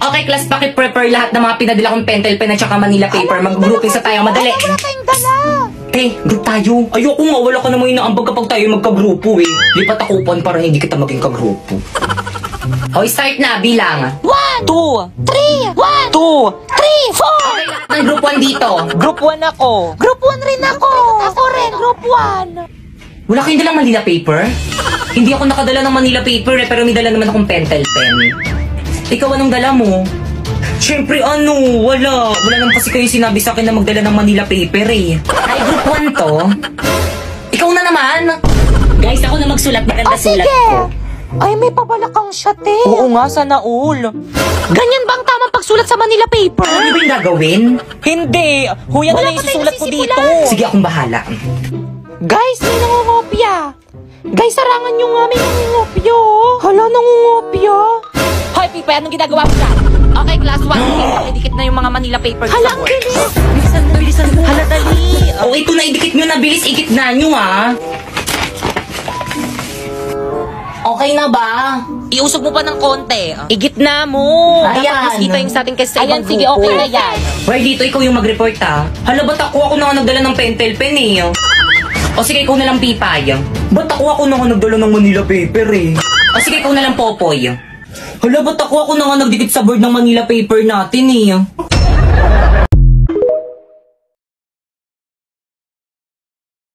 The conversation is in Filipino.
Okay, class, paki-prepare lahat ng mga pinadala kong pentel pen at saka Manila paper. Mag-grouping sa tayo, madali. Ay, wala kayong dala. Group tayo. Ayoko nga, wala ka naman inaambag kapag tayo magka-grupo eh. Lipat ako pan para hindi kita maging ka-grupo. Okay, start na, bilang. 1, 2, 3, 1, 2, 3, 4. Okay, lahat ng group 1 dito. Group 1 ako. Group 1 rin ako. Ako rin, group 1. Wala kayong dalang Manila paper? Hindi ako nakadala ng Manila paper eh, pero may dala naman akong pentel pen. Ikaw, anong dala mo? Siyempre wala. Wala naman kasi kayo sinabi sa akin na magdala ng Manila paper eh. Ay, group 1 to. Ikaw na naman. Guys, ako na magsulat. Maganda sulat ko. Ay, may pabalakang shot eh. Oo nga, sana all. Ganyan ba ang tamang pagsulat sa Manila paper? Ano ba yung gagawin? Hindi. Huya na Wala lang yung pa tayong susulat ko dito. sisimulan. Sige, akong bahala. Guys, may nangungopia. Guys, sarangan nyo nga, may nangungopia. Hala, nangungopia. Hoy, Pipa, anong ginagawa mo dyan? Okay, class 1. Idikit na yung mga Manila paper. Hala, ang bilis. Bilisan mo. Hala, dali. O, ito na, idikit nyo na. Bilis, ikit na nyo ha. Okay na ba? Iusog mo pa ng konti. Igit na mo. Ayan. Dapat mas kita yung sa ating kasi sa Ayan, ibang sige, grupo. okay na yan. Well, dito ikaw yung mag-report ha. Hala, ba't ako na nga nagdala ng pentel pen eh? O sige, ikaw na lang Pipay. Ba't ako na nga nagdala ng Manila paper eh? O sige, ikaw na lang Popoy. Hala, ba't ako na nga nagdikit sa board ng Manila paper natin eh?